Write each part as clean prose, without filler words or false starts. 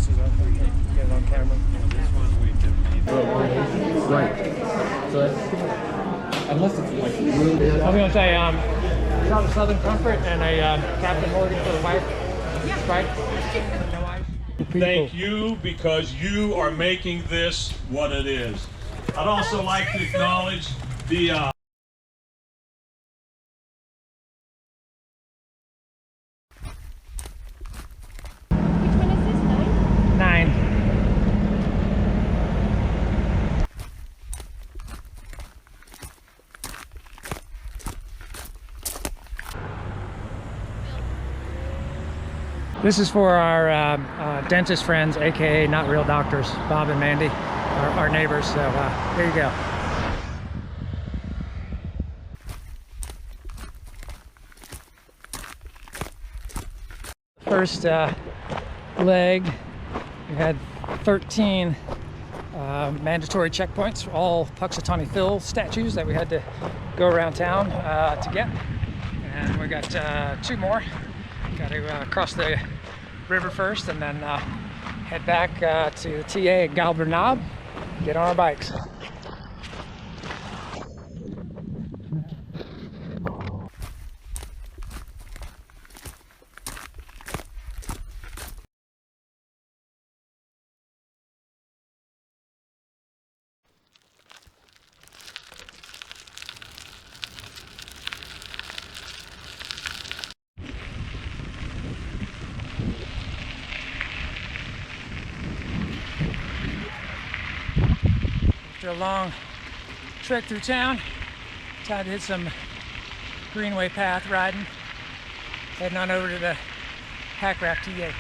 this is up. Get it on camera. This one we can need. Right. So unless it's like really. I was gonna say, shot a Southern Comfort and a Captain Morgan for the wife. Yeah. Right? No wife. Thank you, because you are making this what it is. I'd also like to acknowledge the Which one is this? 9? 9. This is for our dentist friends, aka not real doctors, Bob and Mandy, our neighbors. So here you go. First leg, we had 13 mandatory checkpoints, all Puxatawny Phil statues that we had to go around town to get. And we got 2 more. Got to cross the river first and then head back to TA at Gobbler Knob, get on our bikes. After a long trek through town, time to hit some Greenway path riding. Heading on over to the Pack Raft TA.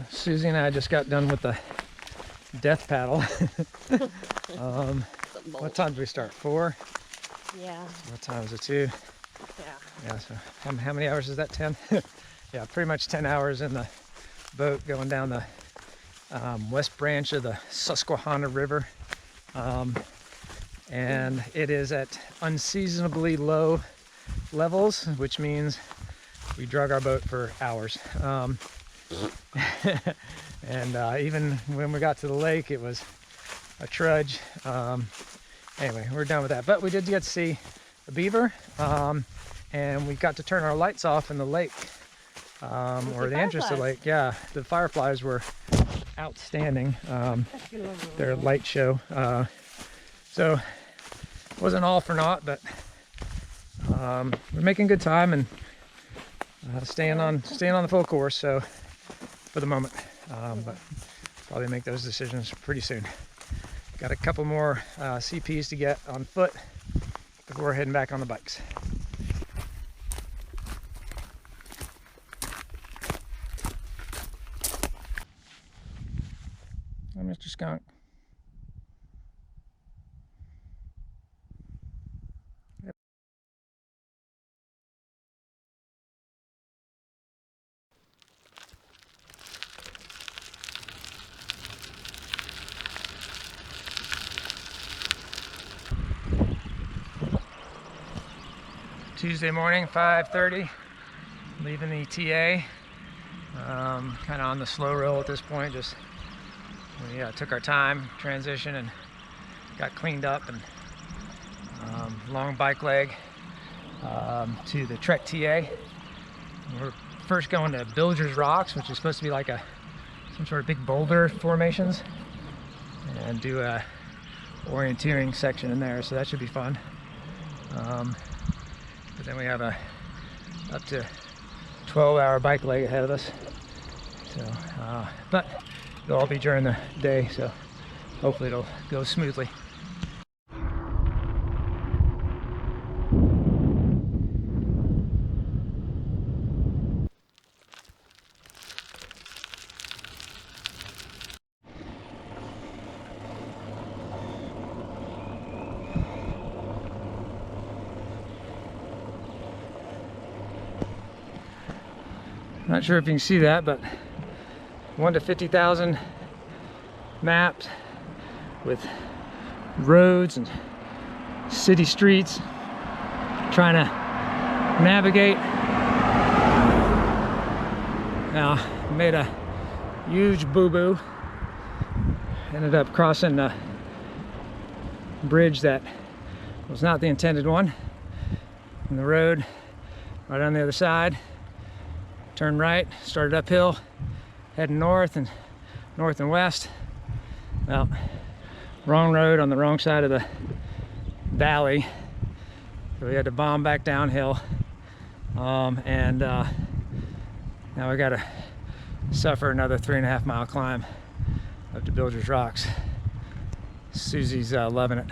Susie and I just got done with the death paddle. What time did we start? 4? Yeah. What time is it? 2? Yeah. Yeah, so how many hours is that? 10? Yeah, pretty much 10 hours in the boat going down the west branch of the Susquehanna River. And it is at unseasonably low levels, which means we drug our boat for hours. And even when we got to the lake, it was a trudge. Anyway, we're done with that. But we did get to see a beaver, and we got to turn our lights off in the lake, or the entrance to the lake. Yeah, the fireflies were outstanding. Their light show. So it wasn't all for naught, but we're making good time and staying on the full course. So for the moment, but probably make those decisions pretty soon. Got a couple more CPs to get on foot before heading back on the bikes. Hi, Mr. Skunk. Tuesday morning, 5:30, leaving the TA. Kind of on the slow roll at this point. Just we took our time, transition, and got cleaned up, and long bike leg to the Trek TA. We're first going to Bilger's Rocks, which is supposed to be like some sort of big boulder formations, and do a orienteering section in there, so that should be fun. But then we have a up to 12-hour bike leg ahead of us. So, but it'll all be during the day, so hopefully it'll go smoothly. Not sure if you can see that, but 1 to 50,000 mapped with roads and city streets, trying to navigate. Now, made a huge boo-boo. Ended up crossing a bridge that was not the intended one. And the road right on the other side. Turned right, started uphill, heading north and west. Well, wrong road on the wrong side of the valley, so we had to bomb back downhill, and now we got to suffer another 3.5 mile climb up to Bilger's Rocks. Susie's loving it.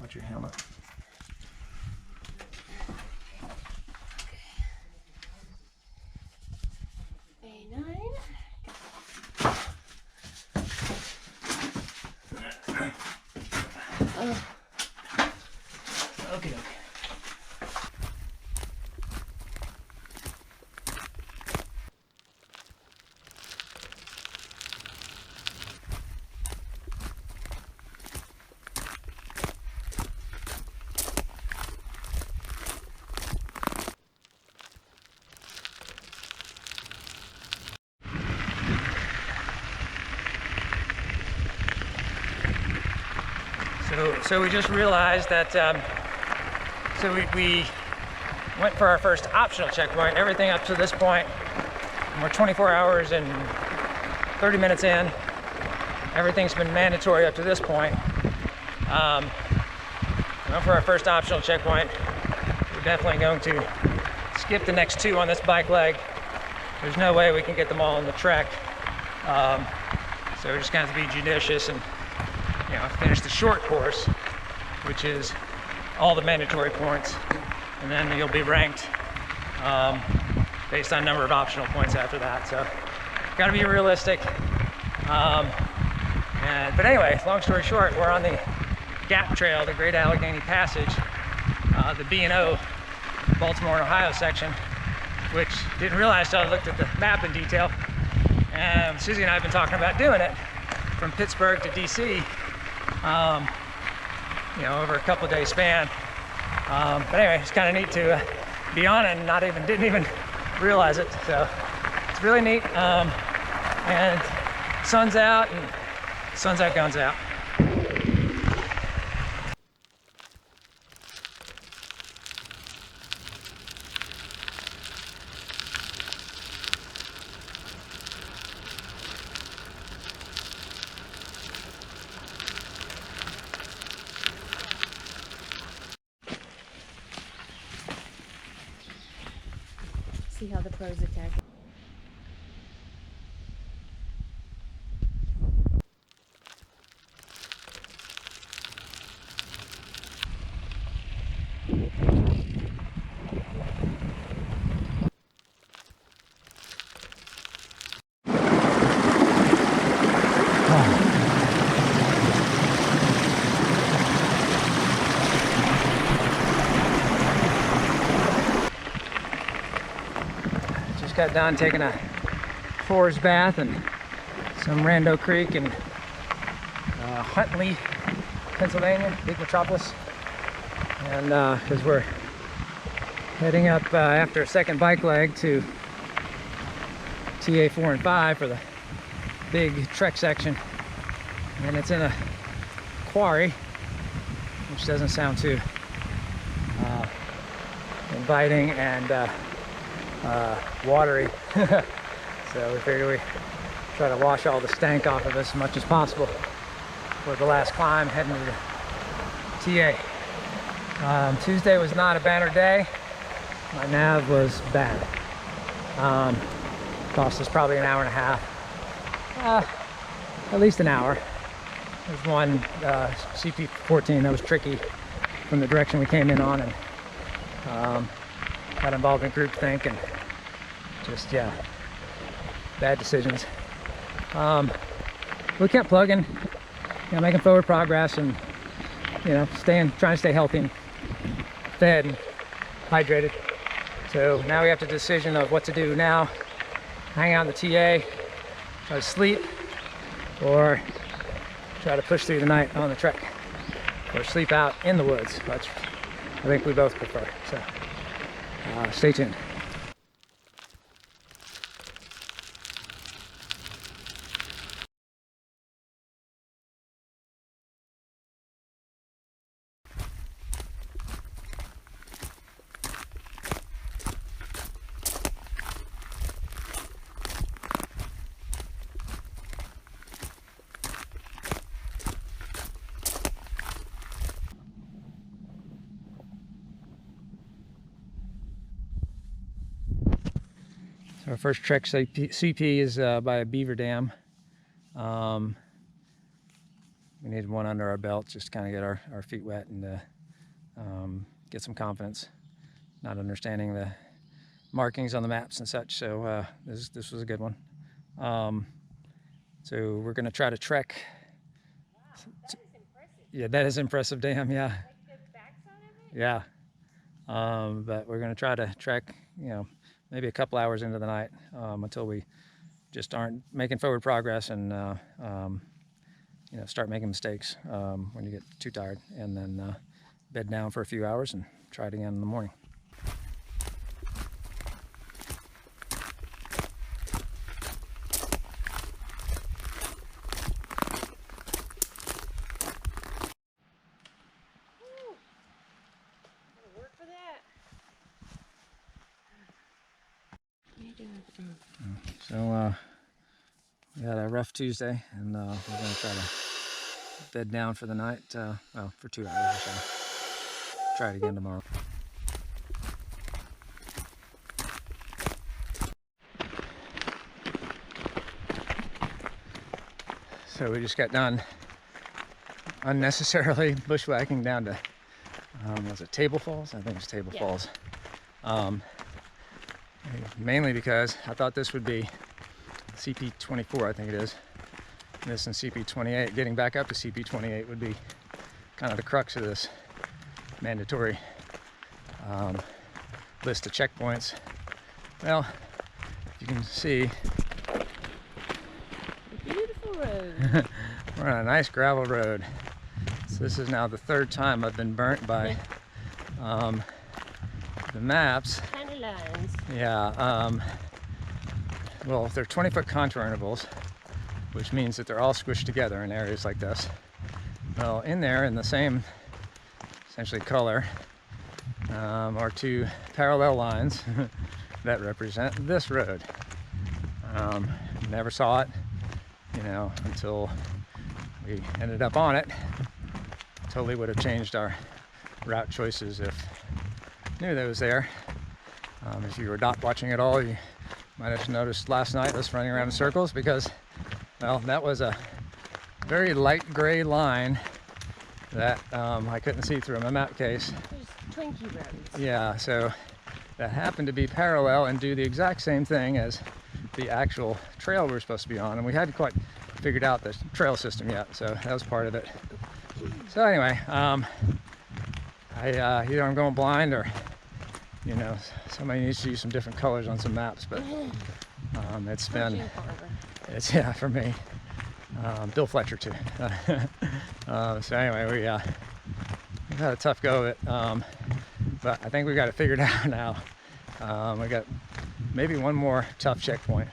Watch your helmet. Okay. So we just realized that, so we went for our first optional checkpoint. Everything up to this point, we're 24 hours and 30 minutes in. Everything's been mandatory up to this point. We went for our first optional checkpoint. We're definitely going to skip the next 2 on this bike leg. There's no way we can get them all in the Trek. So we're just going to have to be judicious and finish the short course, which is all the mandatory points, and then you'll be ranked based on number of optional points after that. So got to be realistic. But anyway, long story short, we're on the Gap Trail, the Great Allegheny Passage, the B&O Baltimore and Ohio section, which didn't realize till I looked at the map in detail. And Susie and I have been talking about doing it from Pittsburgh to DC. Over a couple of day span. But anyway, it's kind of neat to be on it and didn't even realize it. So it's really neat. And sun's out, guns out. see how the pros attack. Just got done taking a forest bath in some rando creek in Huntley, Pennsylvania, big metropolis. And because we're heading up after a second bike leg to TA 4 and 5 for the big trek section. And it's in a quarry, which doesn't sound too inviting and watery. So we figured we try to wash all the stank off of us as much as possible for the last climb heading to the TA. Tuesday was not a banner day. My nav was bad. Cost us probably an hour and a half. At least an hour. There's one CP14 that was tricky from the direction we came in on, and got involved in groupthink and just, yeah, bad decisions. We kept plugging, making forward progress, and trying to stay healthy and fed and hydrated. So now we have the decision of what to do now: hang out in the TA, try to sleep, or try to push through the night on the trek, or sleep out in the woods, which I think we both prefer. So stay tuned. Our first trek CP is by a beaver dam. We needed one under our belt just to kind of get our feet wet and get some confidence, not understanding the markings on the maps and such. So this was a good one. So we're going to try to trek. Wow, that is impressive. Yeah, that is impressive dam. Yeah. Like the backside of it? Yeah. But we're going to try to trek, maybe a couple hours into the night until we just aren't making forward progress and start making mistakes when you get too tired, and then bed down for a few hours and try it again in the morning. Work for that. What are you doing? So we had a rough Tuesday, and we're going to try to bed down for the night, well, for 2 hours or so. Try it again tomorrow. So we just got done unnecessarily bushwhacking down to, was it Table Falls? I think it's Table Falls. Mainly because I thought this would be CP24, I think it is. This and CP28, getting back up to CP28 would be kind of the crux of this mandatory list of checkpoints. Well, you can see, Beautiful road. we're on a nice gravel road. So this is now the third time I've been burnt by the maps. Tiny lines. Yeah, well, they're 20-foot contour intervals, which means that they're all squished together in areas like this. Well, in there, in the same, essentially, color, are two parallel lines that represent this road. Never saw it, until we ended up on it. Totally would have changed our route choices if knew that it was there. If you were not watching at all, you might have noticed last night us running around in circles because, well, that was a very light gray line that I couldn't see through my map case. There's Twinkie roads. Yeah, so that happened to be parallel and do the exact same thing as the actual trail we were supposed to be on, and we hadn't quite figured out the trail system yet, so that was part of it. So anyway, either I'm going blind or, you know, somebody needs to use some different colors on some maps, but it's been, it's, yeah, for me. Bill Fletcher too. So anyway, we've had a tough go of it, but I think we got it figured out now. We got maybe one more tough checkpoint,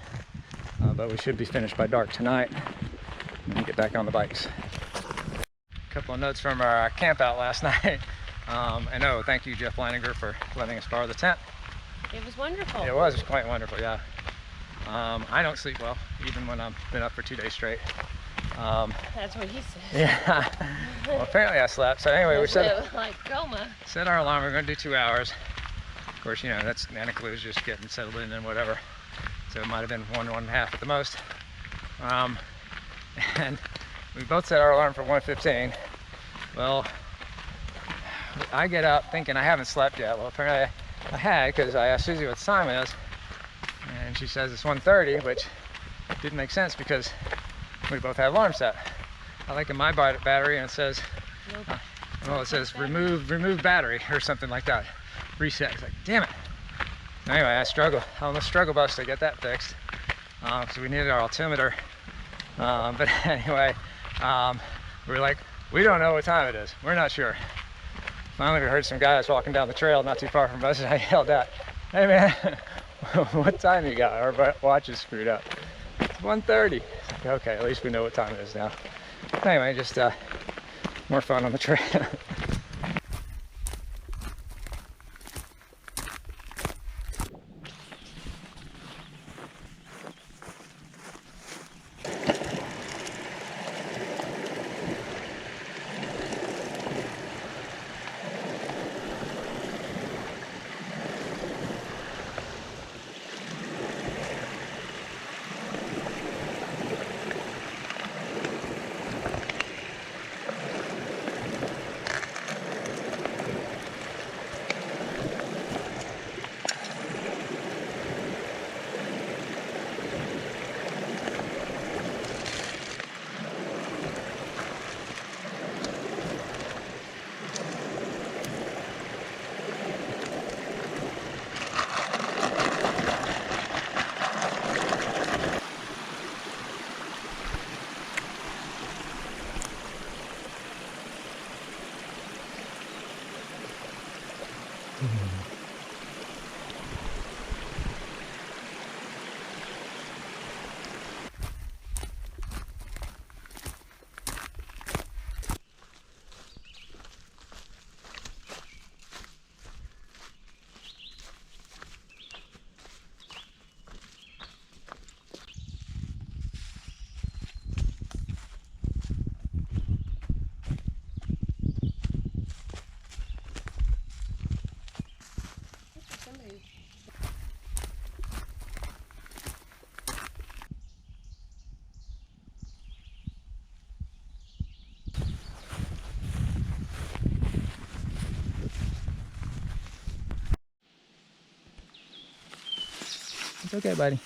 but we should be finished by dark tonight and get back on the bikes. A couple of notes from our camp out last night. And oh, thank you, Jeff Leininger, for letting us borrow the tent. It was wonderful. It was quite wonderful, yeah. I don't sleep well, even when I've been up for 2 days straight. That's what he said. Yeah. Well, apparently I slept. So anyway, we set our alarm. We're going to do 2 hours. Of course, you know, that includes just getting settled in and whatever. So it might have been 1.5 at the most. And we both set our alarm for 1:15. Well, I get up thinking I haven't slept yet. Well, apparently I had, because I asked Susie what the time is, and she says it's 1:30, which didn't make sense because we both have alarm set. I look at my battery and it says, well, it says remove battery or something like that. Reset. It's like, damn it. Anyway, I struggle. I'm on the struggle bus to get that fixed. So we needed our altimeter. But anyway, we're like, we don't know what time it is. We're not sure. Finally, we heard some guys walking down the trail not too far from us, and I yelled out, hey man, what time you got? Our watch is screwed up. It's 1:30. It's like, okay, at least we know what time it is now. Anyway, just more fun on the trail. It's okay, buddy.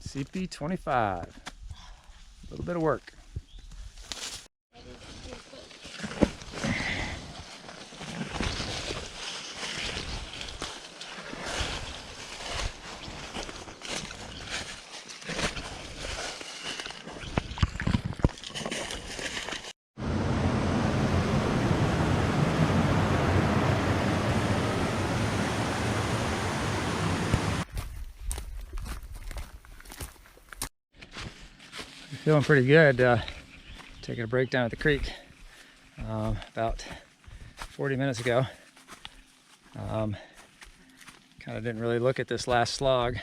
CP25. A little bit of work. Feeling pretty good. Taking a break down at the creek about 40 minutes ago. Kind of didn't really look at this last slog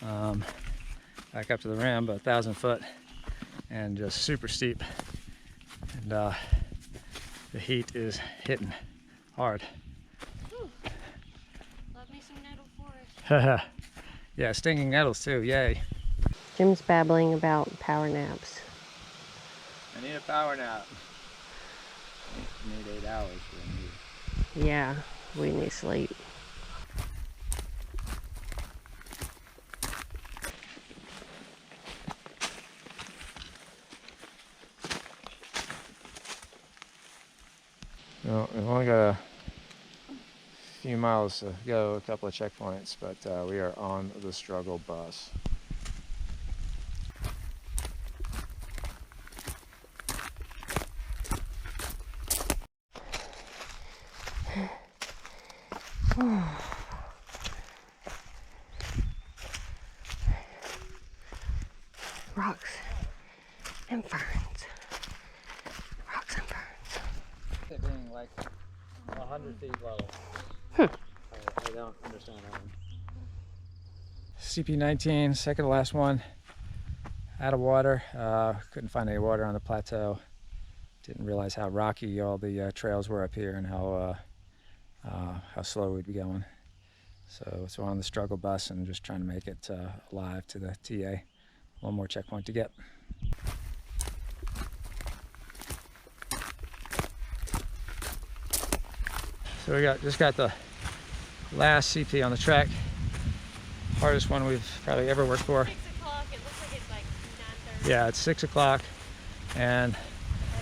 back up to the rim, but 1,000 foot and just super steep. And the heat is hitting hard. Whew. Love me some nettle forest. Yeah, stinging nettles too, yay. Jim's babbling about power naps. I need a power nap. I need 8 hours for a Yeah, we need sleep. Well, we've only got a few miles to go, a couple of checkpoints, but we are on the struggle bus. Rocks and ferns. Rocks and ferns. It being like 100 feet low. I don't understand that one. CP19, second to last one. Out of water. Couldn't find any water on the plateau. Didn't realize how rocky all the trails were up here and how slow we'd be going. So we're on the struggle bus and just trying to make it alive to the TA. One more checkpoint to get. So we just got the last CP on the track. Hardest one we've probably ever worked for. 6 o'clock, it looks like it's like 9:30. Yeah, it's 6 o'clock and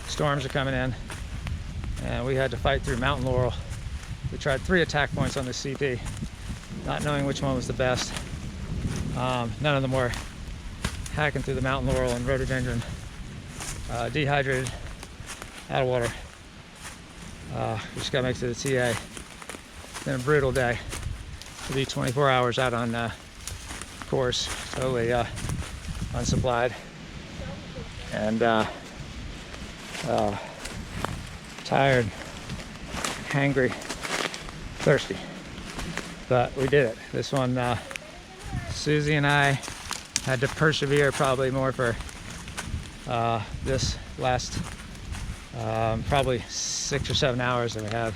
storms are coming in. And we had to fight through Mountain Laurel. We tried 3 attack points on the CP, not knowing which one was the best. None of them were. Hacking through the Mountain Laurel and rhododendron. Dehydrated, out of water. We just got to make it to the TA. It's been a brutal day. To be 24 hours out on course, totally unsupplied. And tired, hangry, thirsty. But we did it. This one, Susie and I had to persevere probably more for this last probably 6 or 7 hours than we have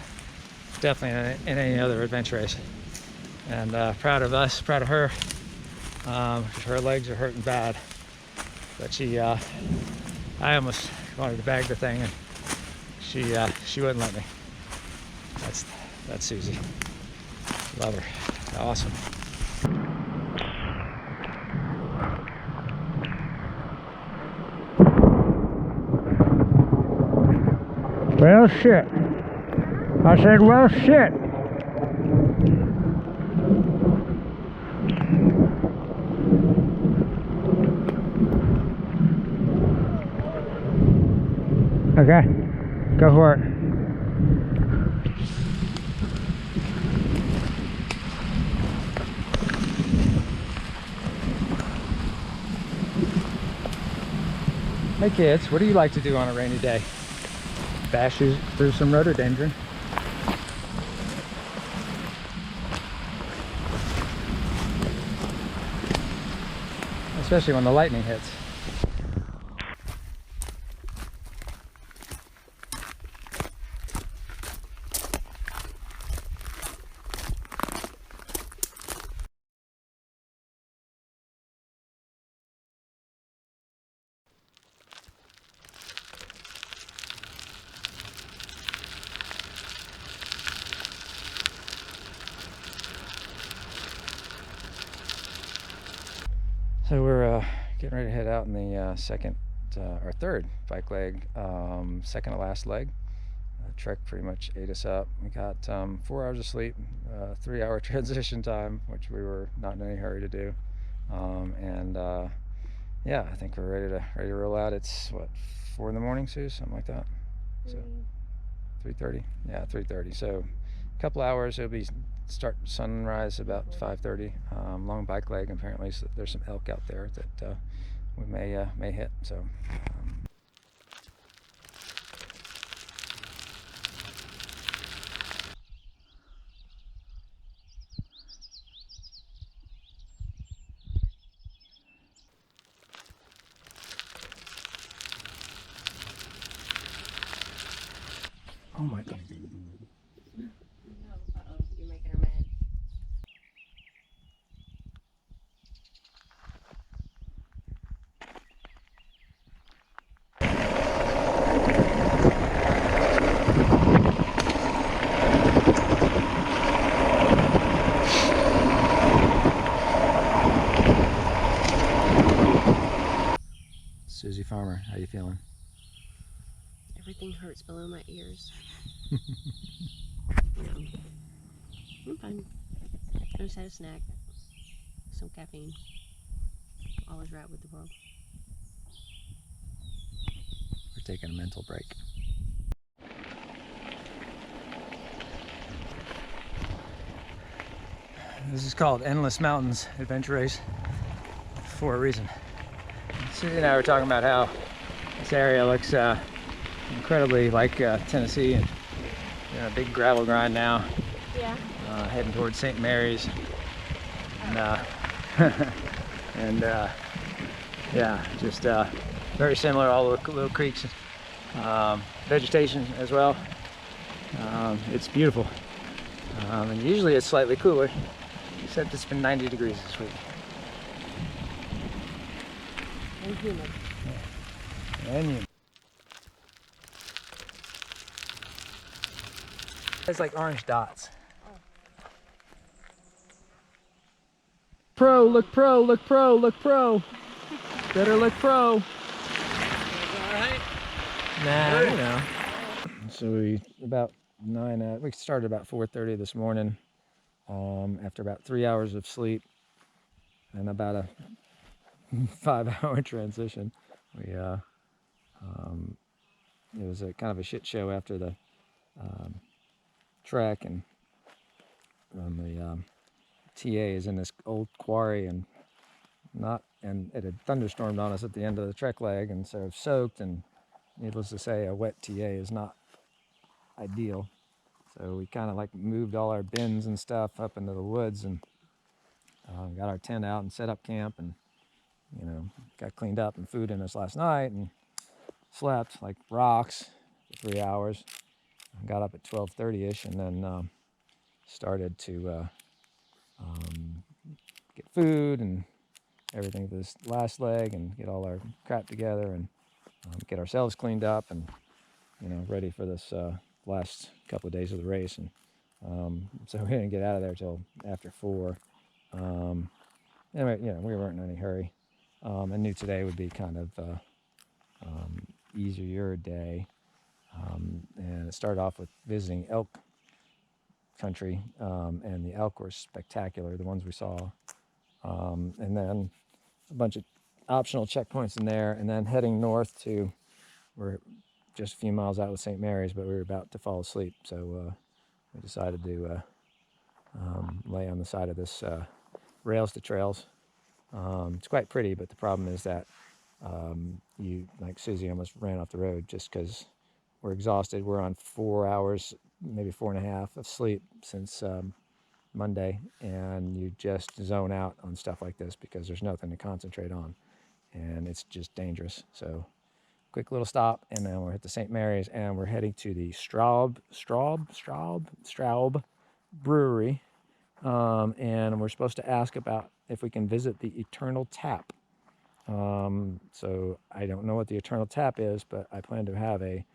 definitely in any other adventure race. And proud of us, proud of her. Her legs are hurting bad, but I almost wanted to bag the thing, and she wouldn't let me. That's Susie. Love her. Awesome. Well, shit. I said, well, shit. Okay, go for it. Hey kids, what do you like to do on a rainy day? Bash through some rhododendron. Especially when the lightning hits. So we're getting ready to head out in the third bike leg, second to last leg. The trek pretty much ate us up. We got 4 hours of sleep, 3-hour transition time, which we were not in any hurry to do. Yeah, I think we're ready to roll out. It's what, 4 in the morning, Sue? Something like that. So 3:30. Yeah, 3:30. So a couple hours. It'll be start sunrise about 5:30. Long bike leg. Apparently, so there's some elk out there that we may hit. So. farmer. How you feeling? Everything hurts below my ears. No. I'm fine. I just had a snack. Some caffeine. Always right with the world. We're taking a mental break. This is called Endless Mountains Adventure Race for a reason. Susie and I were talking about how this area looks incredibly like Tennessee, and a big gravel grind now. Yeah. Heading towards St. Mary's, and, yeah, just very similar. All the little creeks, vegetation as well. It's beautiful, and usually it's slightly cooler, except it's been 90 degrees this week. And humid. And you. It's like orange dots. Pro, look pro, look pro, look pro. Better look pro. Nah, you know. So we started about 4:30 this morning. After about 3 hours of sleep and about a 5-hour transition, it was a kind of a shit show after the trek, and the TA is in this old quarry, and it had thunderstormed on us at the end of the trek leg, and so soaked, and needless to say, a wet TA is not ideal. So we kind of like moved all our bins and stuff up into the woods, and got our tent out and set up camp, and got cleaned up and food in us last night, and slept like rocks for 3 hours. Got up at 12:30ish, and then started to get food and everything for this last leg, and get all our crap together, and get ourselves cleaned up, and ready for this last couple of days of the race. And so we didn't get out of there till after 4. Anyway, we weren't in any hurry, and knew today would be kind of easier day. And it started off with visiting elk country, and the elk were spectacular, the ones we saw. And then a bunch of optional checkpoints in there, and then heading north we're just a few miles out with St. Mary's, but we were about to fall asleep, so we decided to lay on the side of this rails to trails. It's quite pretty, but the problem is that like Susie almost ran off the road just because we're exhausted. We're on 4 hours, maybe 4.5 of sleep since Monday, and you just zone out on stuff like this because there's nothing to concentrate on, and it's just dangerous. So quick little stop, and then we're at the St. Mary's, and we're heading to the Straub Brewery, and we're supposed to ask about if we can visit the Eternal Tap. So I don't know what the Eternal Tap is, but I plan to have a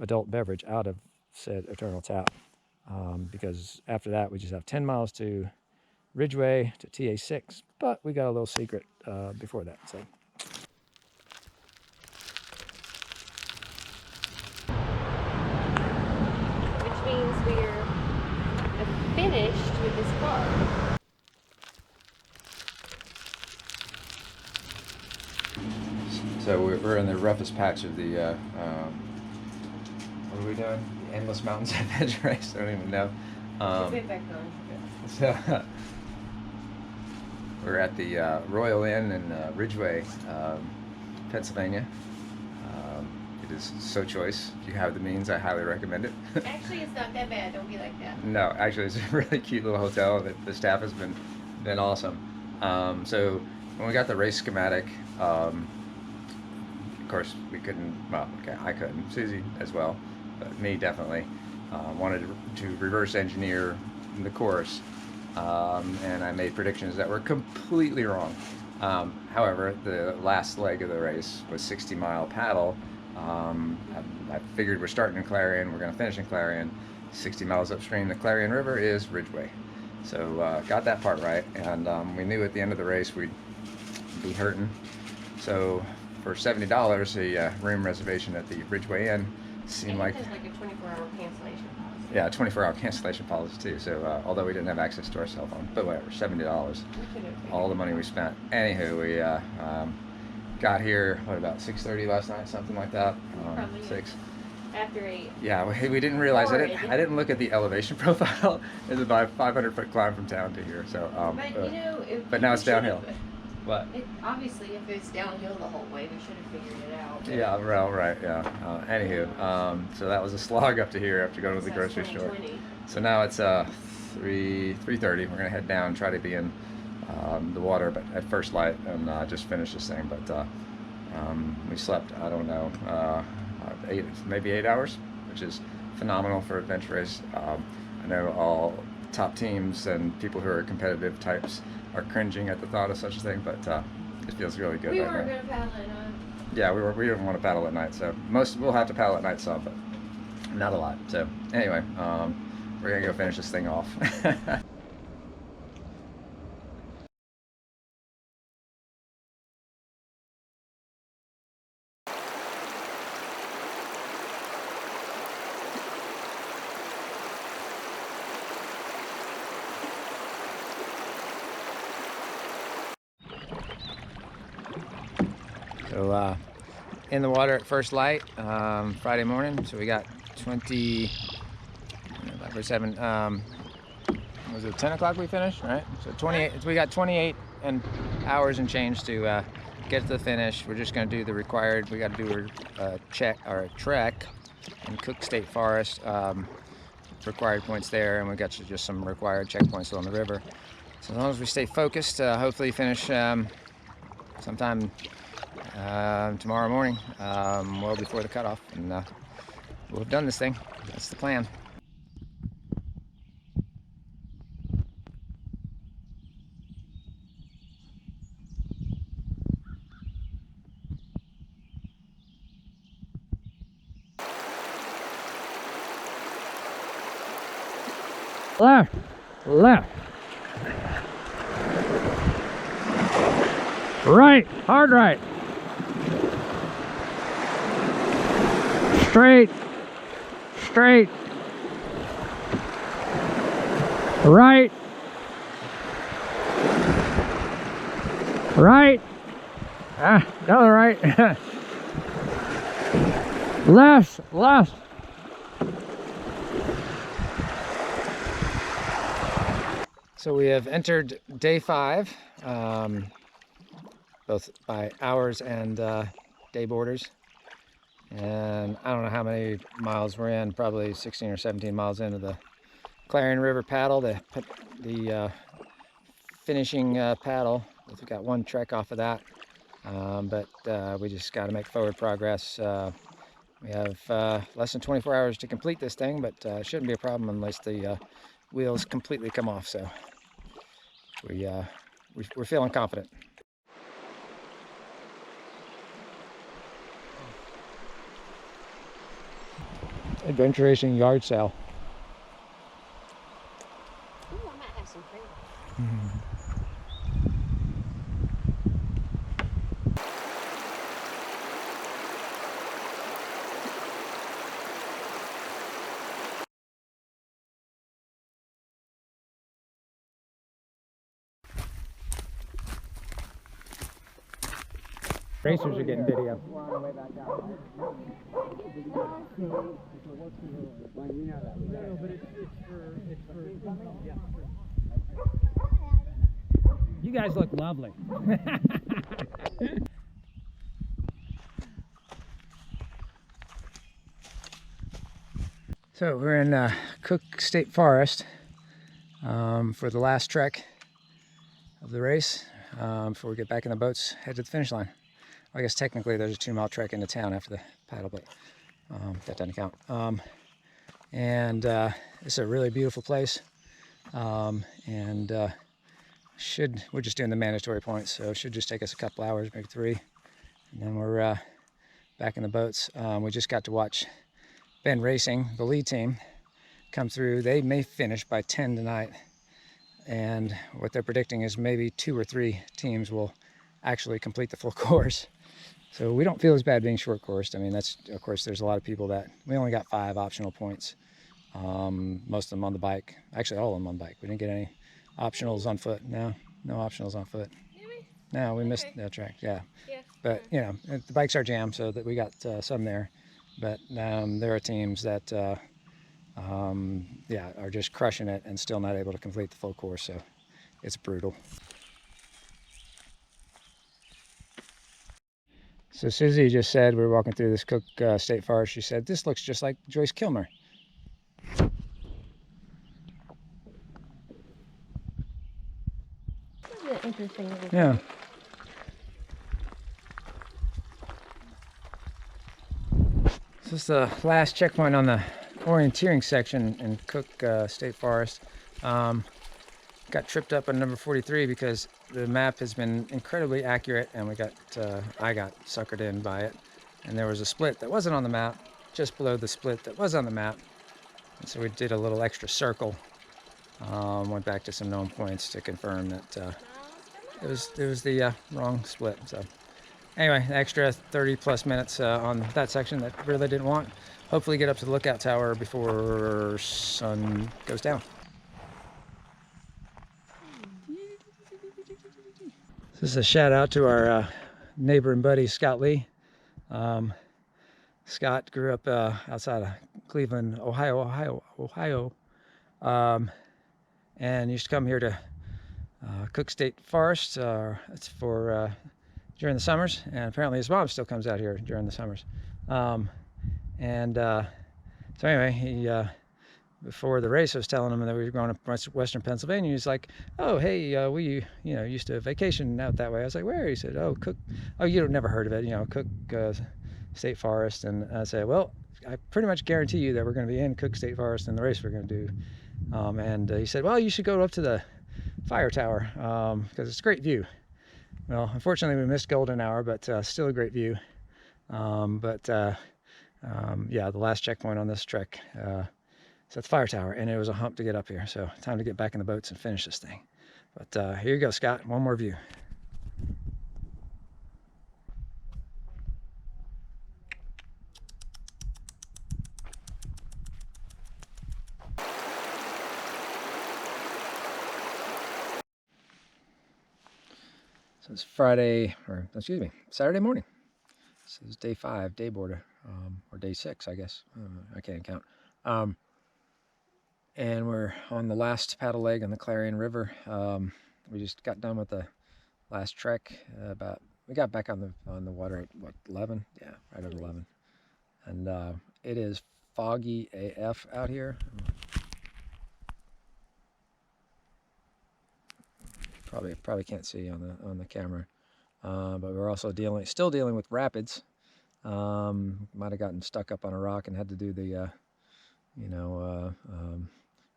adult beverage out of said Eternal Tap, because after that we just have 10 miles to Ridgeway to TA6, but we got a little secret before that. So Which means we're finished with this car. So we're in the roughest patch of the, what are we doing? The Endless Mountains Adventure Race? I don't even know. Get back on. So we're at the Royal Inn in Ridgeway, Pennsylvania. It is so choice. If you have the means, I highly recommend it. Actually, it's not that bad. Don't be like that. No, actually, it's a really cute little hotel. The staff has been awesome. So when we got the race schematic, of course we couldn't. Well, okay, I couldn't. Susie as well, but me definitely wanted to reverse engineer the course, and I made predictions that were completely wrong. However, the last leg of the race was 60-mile paddle. I figured we're starting in Clarion, we're going to finish in Clarion. 60 miles upstream, the Clarion River is Ridgeway. So got that part right, and we knew at the end of the race we'd be hurting. So for $70, a room reservation at the Ridgeway Inn seemed like, there's like a 24-hour cancellation policy. yeah, 24-hour cancellation policy too. So although we didn't have access to our cell phone, but whatever, $70, all the money we spent. Anywho, we got here about 6:30 last night, something like that. Probably 6. After 8. Yeah, we didn't realize Or I didn't look at the elevation profile. It's about a 500-foot climb from town to here. So, But you know, if but now it's downhill. What? Obviously, if it's downhill the whole way, we should have figured it out. Yeah, well, right, yeah. Anywho, so that was a slog up to here after going to the That's grocery store. 2020. So now it's 3:30. We're gonna head down, try to be in the water, but at first light, and just finish this thing. But we slept, I don't know, 8 hours, which is phenomenal for adventure race. I know all top teams and people who are competitive types are cringing at the thought of such a thing, but it feels really good. We right weren't now. going to paddle at night. Yeah, we didn't want to paddle at night, so we'll have to paddle at night some, but not a lot. So anyway, we're gonna go finish this thing off. So in the water at first light Friday morning. So we got 20. For 7. Was it 10 o'clock we finished? Right. So 28. So we got 28 hours and change to get to the finish. We're just going to do the required. We got to do a trek in Cook State Forest. Required points there, and we got just some required checkpoints along the river. So as long as we stay focused, hopefully finish sometime tomorrow morning, well before the cutoff, and we'll have done this thing. That's the plan. Left, right, hard right, straight, right, another right, left. So we have entered day 5, both by hours and day borders. And I don't know how many miles we're in, probably 16 or 17 miles into the Clarion River paddle, the finishing paddle. We've got one trek off of that, but we just got to make forward progress. We have less than 24 hours to complete this thing, but it shouldn't be a problem unless the wheels completely come off. So we're feeling confident. Adventure racing yard sale. Ooh, I might have some cream. Racers are getting video. You guys look lovely. So we're in Cook State Forest for the last trek of the race before we get back in the boats, head to the finish line. Well, I guess technically there's a 2-mile trek into town after the paddle, but that doesn't count. It's a really beautiful place, we're just doing the mandatory points, so it should just take us a couple hours, maybe 3, and then we're back in the boats. We just got to watch Ben Racing, the lead team, come through. They may finish by 10 tonight, and what they're predicting is maybe 2 or 3 teams will actually complete the full course. So we don't feel as bad being short coursed. I mean, that's, of course, there's a lot of people that, we only got 5 optional points. Most of them on the bike. Actually, all of them on bike. We didn't get any optionals on foot. No optionals on foot. Really? No, we missed that track. Yeah. But, you know, the bikes are jammed, so that we got some there. But there are teams that, yeah, are just crushing it and still not able to complete the full course. So it's brutal. So Susie just said, we were walking through this Cook State Forest, she said, this looks just like Joyce Kilmer. That's an interesting little Yeah. This is the last checkpoint on the orienteering section in Cook State Forest. Got tripped up on number 43 because the map has been incredibly accurate, and we got I got suckered in by it. And there was a split that wasn't on the map, just below the split that was on the map. And so we did a little extra circle. Went back to some known points to confirm that it was the wrong split. So anyway, extra 30 plus minutes on that section that really didn't want. Hopefully get up to the lookout tower before sun goes down. This is a shout out to our neighbor and buddy Scott Lee. Scott grew up outside of Cleveland, Ohio, and used to come here to Cook State Forest. It's for during the summers, and apparently his mom still comes out here during the summers. So anyway, he before the race, I was telling him that we were going to Western Pennsylvania. He's like, "Oh, hey, we used to vacation out that way." I was like, "Where?" He said, "Oh, Cook. Oh, you've never heard of it? Cook State Forest." And I said, "Well, I pretty much guarantee you that we're going to be in Cook State Forest in the race we're going to do." And he said, "Well, you should go up to the fire tower because it's a great view." Well, unfortunately, we missed golden hour, but still a great view. Yeah, the last checkpoint on this trek. So it's fire tower, and it was a hump to get up here. So time to get back in the boats and finish this thing. But here you go, Scott. One more view. So it's Saturday morning. This is day 5, day border, or day 6, I guess. I can't count. And we're on the last paddle leg on the Clarion River. We just got done with the last trek. We got back on the water at what, 11? Yeah, right at 11. And it is foggy AF out here. Probably can't see on the camera. But we're also still dealing with rapids. Might have gotten stuck up on a rock and had to do the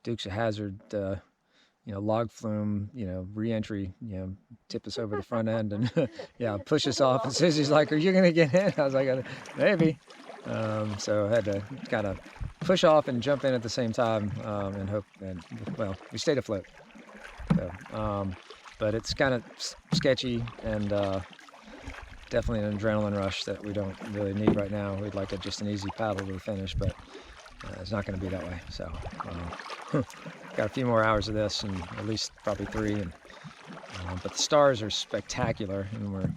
Dukes of Hazzard, log flume, re-entry, tip us over the front end and yeah, push us off. And Susie's like, "Are you gonna get in?" I was like, "Maybe." So I had to kind of push off and jump in at the same time and hope. And well, we stayed afloat. So, but it's kind of sketchy and definitely an adrenaline rush that we don't really need right now. We'd like just an easy paddle to the finish, but it's not going to be that way. So got a few more hours of this, and at least probably 3. But the stars are spectacular, and we're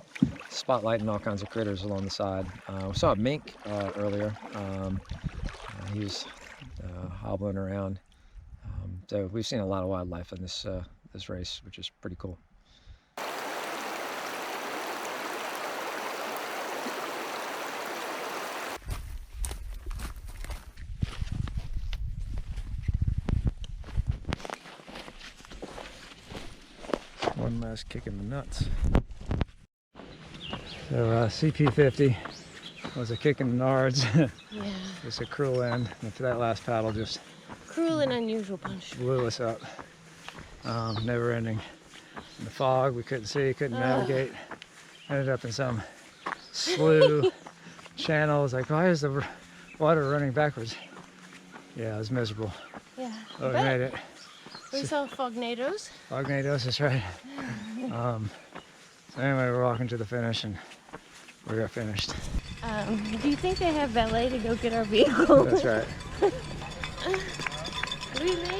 spotlighting all kinds of critters along the side. We saw a mink earlier. He was hobbling around. So we've seen a lot of wildlife in this race, which is pretty cool. One last kick in the nuts. So CP50 was a kick in the nards. Yeah. Just a cruel end. After that last paddle, just Cruel and unusual punch. blew us up. Never ending. In the fog, we couldn't see, couldn't navigate. Ended up in some slough channel. I was like, why is the water running backwards? Yeah, it was miserable. Yeah. But we made it. We saw fognadoes. Fognadoes, that's right. So anyway, we're walking to the finish, and we got finished. Do you think they have valet to go get our vehicle? That's right. We made